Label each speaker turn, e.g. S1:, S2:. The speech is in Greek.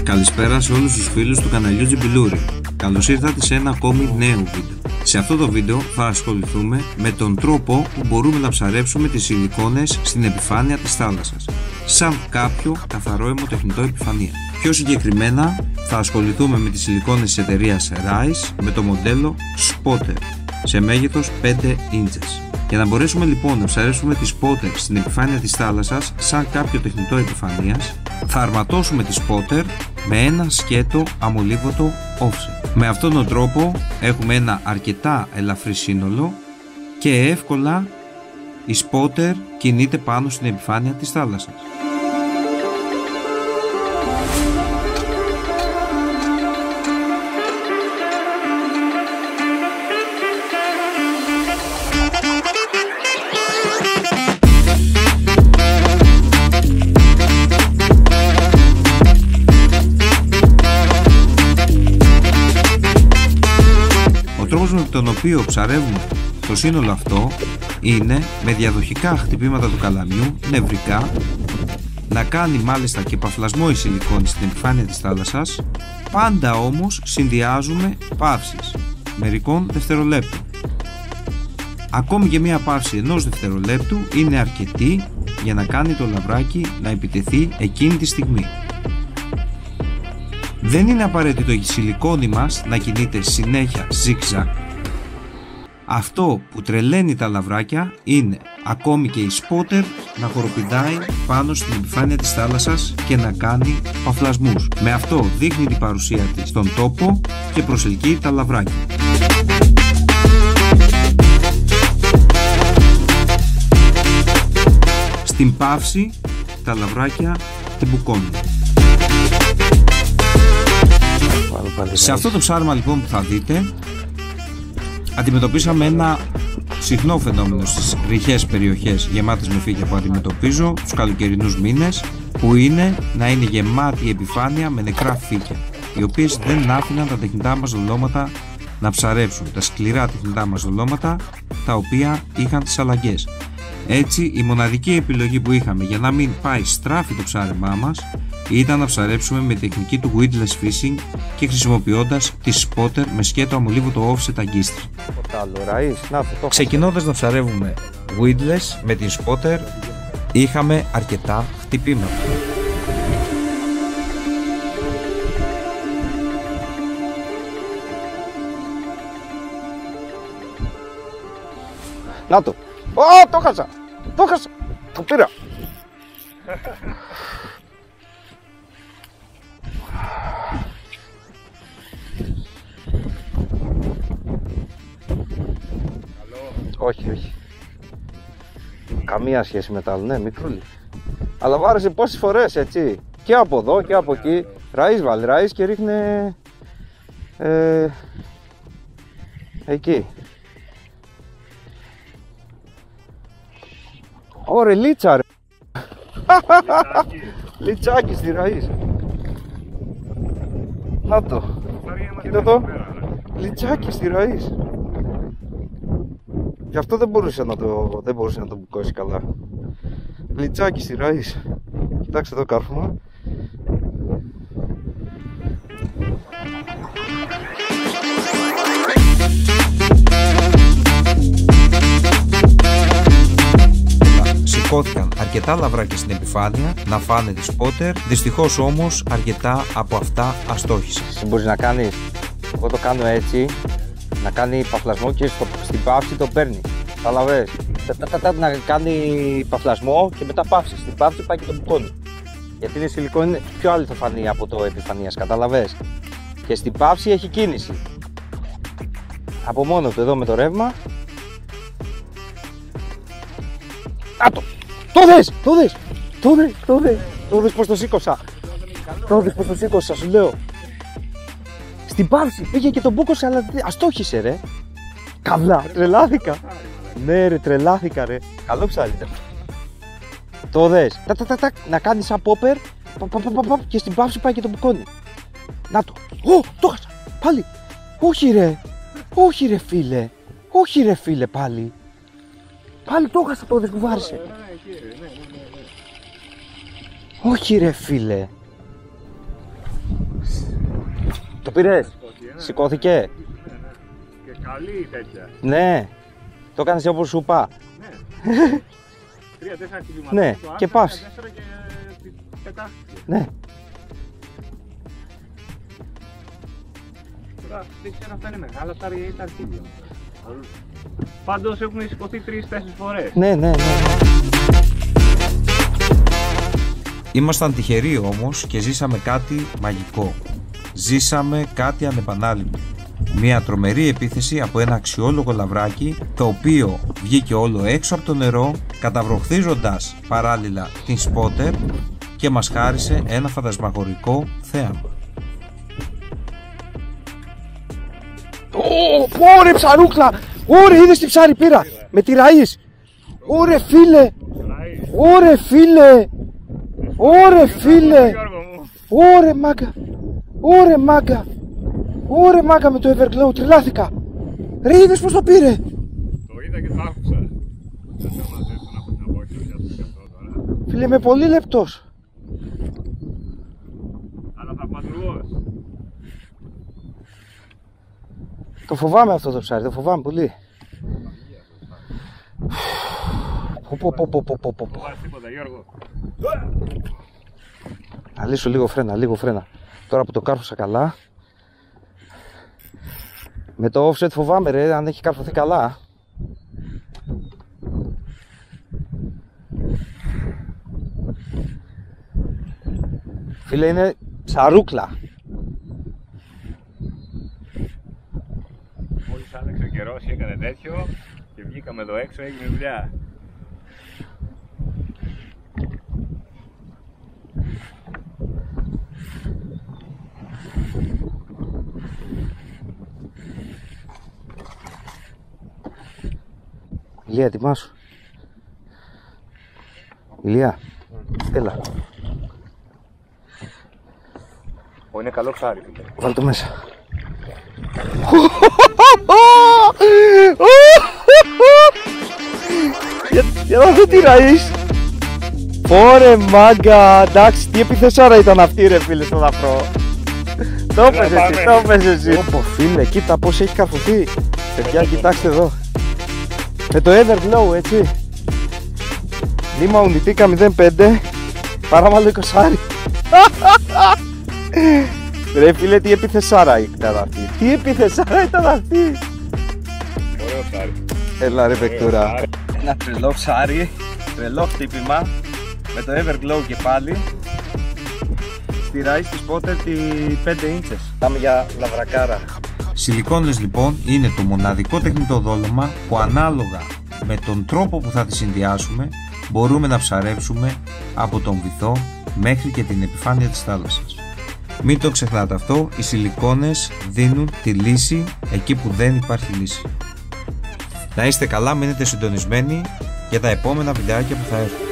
S1: Καλησπέρα σε όλους τους φίλους του καναλιού Τζιμπιλούρη. Καλώς ήρθατε σε ένα ακόμη νέο βίντεο. Σε αυτό το βίντεο θα ασχοληθούμε με τον τρόπο που μπορούμε να ψαρέψουμε τις σιλικόνες στην επιφάνεια της θάλασσας, σαν κάποιο καθαρό αιμοτεχνητό επιφανεία. Πιο συγκεκριμένα θα ασχοληθούμε με τις σιλικόνες της εταιρείας Rise με το μοντέλο Spotter σε μέγεθος 5 ίντσες. Για να μπορέσουμε λοιπόν να ψαρέψουμε τη Spotter στην επιφάνεια της θάλασσας σαν κάποιο τεχνητό επιφανείας, θα αρματώσουμε τη Spotter με ένα σκέτο αμολύβωτο offset. Με αυτόν τον τρόπο έχουμε ένα αρκετά ελαφρύ σύνολο και εύκολα η Spotter κινείται πάνω στην επιφάνεια της θάλασσας. Ο τρόπος με τον οποίο ψαρεύουμε το σύνολο αυτό είναι με διαδοχικά χτυπήματα του καλαμιού, νευρικά, να κάνει μάλιστα και παφλασμό η σιλικόνη στην επιφάνεια της θάλασσας, πάντα όμως συνδυάζουμε παύσεις μερικών δευτερολέπτων. Ακόμη και μία παύση ενός δευτερολέπτου είναι αρκετή για να κάνει το λαβράκι να επιτεθεί εκείνη τη στιγμή. Δεν είναι απαραίτητο η σιλικόνη μας να κινείται συνέχεια zigzag. Αυτό που τρελαίνει τα λαβράκια είναι ακόμη και η Spotter να χοροπηδάει πάνω στην επιφάνεια της θάλασσας και να κάνει παφλασμούς. Με αυτό δείχνει την παρουσία της στον τόπο και προσελκύει τα λαβράκια. Στην παύση τα λαβράκια την μπουκώνουν. Σε αυτό το ψάρεμα λοιπόν που θα δείτε, αντιμετωπίσαμε ένα συχνό φαινόμενο στις ρηχές περιοχές γεμάτες με φύκια που αντιμετωπίζω τους καλοκαιρινούς μήνες, που είναι να είναι γεμάτη η επιφάνεια με νεκρά φύκια, οι οποίες δεν άφηναν τα τεχνητά μας δολώματα να ψαρέψουν, τα σκληρά τεχνητά μας δολώματα τα οποία είχαν τις αλλαγές. Έτσι η μοναδική επιλογή που είχαμε για να μην πάει στράφη το ψάρεμά μας ήταν να ψαρέψουμε με τεχνική του weedless fishing και χρησιμοποιώντας τη Spotter με σκέτο αμολύβωτο offset αγκίστρι. Ξεκινώντας να ψαρεύουμε weedless με την Spotter είχαμε αρκετά χτυπήματα.
S2: Να το! Το χάσα! Το χάσα! Το πήρα! Όχι, όχι. Καμία σχέση με τα άλλο, ναι, μικρούλι. Αλλά βάρεσε πόσες φορές, έτσι. Και από εδώ και από εκεί. Ραΐς βάλει, ραΐς και ρίχνε... εκεί. Ωρε, λίτσα ρε. Λιτσάκι στη ραΐς. Να το. Κοίτα το. Λιτσάκι στη ραΐς. Γι' αυτό δεν μπορούσε να το μπουκώσει καλά. Λιτσάκι στη ραΐς. Κοιτάξτε εδώ κάρφωμα.
S1: Σηκώθηκαν αρκετά λαβράκια στην επιφάνεια να φάνε τη Spotter, δυστυχώς όμως αρκετά από αυτά αστόχησαν.
S2: Μπορείς να κάνεις, εγώ το κάνω έτσι, να κάνει παφλασμό και στην παύση το παίρνει. Καταλαβες. Να κάνει παφλασμό και μετά παύση. Στην παύση πάει και το μπουκώνει. Γιατί είναι σιλικόνη, είναι πιο άλλη θα φανεί από το επιφανείας, καταλαβες. Και στην παύση έχει κίνηση. Από μόνο του εδώ με το ρεύμα. Το δες! Το δες πως το σήκωσα. Το δεις πως το σήκωσα, σου λέω. Στην παύση πήγε και τον μπούκωσε, αλλά αστόχησε ρε. Καβλά, τρελάθηκα. Ναι ρε, τρελάθηκα ρε. Καλό ψάρι ήταν. Το δες. Να κάνει σαν πόπερ. Και στην παύση πάει και τον μπουκώνει. Να το. Το χάσα. Πάλι. Όχι ρε. Όχι ρε φίλε. Όχι ρε φίλε πάλι. Πάλι το χάσα, το δες που βάρισε. Όχι ρε φίλε. Το πήρες. Σηκώθηκε.
S3: Και καλή τέτοια.
S2: Ναι. Το έκανες όπως σου είπα.
S3: Ναι. 3-4 χιλιόμετρα.
S2: Ναι, και πας.
S3: Και πετάχτηκε.
S2: Ναι.
S3: Τώρα δεν ξέρω αν θα είναι μεγάλα ψάρια ή τα αρχίδια. Πάντως έχουν σηκωθεί 3-4 φορές.
S2: Ναι.
S1: Ήμασταν τυχεροί όμως και ζήσαμε κάτι μαγικό. Ζήσαμε κάτι ανεπανάληπτο. Μια τρομερή επίθεση από ένα αξιόλογο λαβράκι, το οποίο βγήκε όλο έξω από το νερό, καταβροχθίζοντας παράλληλα την σπότερ και μας χάρισε ένα φαντασμαγορικό θέαμα.
S2: Ωρε ψαρούκλα! Ωρε, είδες τι ψάρι πήρα! Με τη ραΐς! Ωρε φίλε! Ωρε φίλε! Ωρε φίλε! Ωρε μάγκα! Ωρε μάγκα! Ωρε μάγκα με το Everglow, τρελάθηκα! Ρε, είδες πως το πήρε!
S3: Το είδα και το άκουσα.
S2: Φίλε, είμαι πολύ λεπτός.
S3: Αλλά θαυματουργός.
S2: Το φοβάμαι αυτό το ψάρι, το φοβάμαι πολύ.
S3: Πω. Βάζεις τίποτα, Γιώργο.
S2: Να λύσω λίγο φρένα. Τώρα που το κάρφωσα καλά. Με το offset φοβάμαι ρε, αν έχει καρφωθεί καλά. Φίλε, είναι ψαρούκλα.
S3: Μόλις άλλαξε ο καιρός και έκανε τέτοιο και βγήκαμε εδώ έξω, έγινε δουλειά.
S2: Ηλία, ετοιμάσου. Ηλία, έλα.
S3: Είναι καλό ψάρι.
S2: Βάλ' το μέσα. Για να δω τι ραΐς. Ωρε μάγκα, εντάξει, τι επιθεσάρα ήταν αυτή ρε φίλε στο δαφρό. Το έπαιζε εσύ. Όπο φίλε, κοίτα πως έχει καρφωθεί. Παιδιά, κοιτάξτε εδώ. Με το Everglow, έτσι. Λίμα Ουνιτίκα 05. Παράμαλο 20. Ρε φίλε, τι επιθεσάρα ήταν αυτή. Τι επιθεσάρα ήταν αυτή.
S3: Ωραίο ψάρι.
S2: Έλα ρε Βεκτούρα. Ένα τρελό ψάρι, τρελό χτύπημα. Με το Everglow και πάλι. Στη ράη στη σπότερ τη 5 ίντσες. Πάμε για λαβρακάρα.
S1: Σιλικόνες λοιπόν είναι το μοναδικό τεχνητό δόλωμα που ανάλογα με τον τρόπο που θα τη συνδυάσουμε μπορούμε να ψαρέψουμε από τον βυθό μέχρι και την επιφάνεια της θάλασσας. Μην το ξεχνάτε αυτό, οι σιλικόνες δίνουν τη λύση εκεί που δεν υπάρχει λύση. Να είστε καλά, μείνετε συντονισμένοι για τα επόμενα βιντεάκια που θα έρθουν.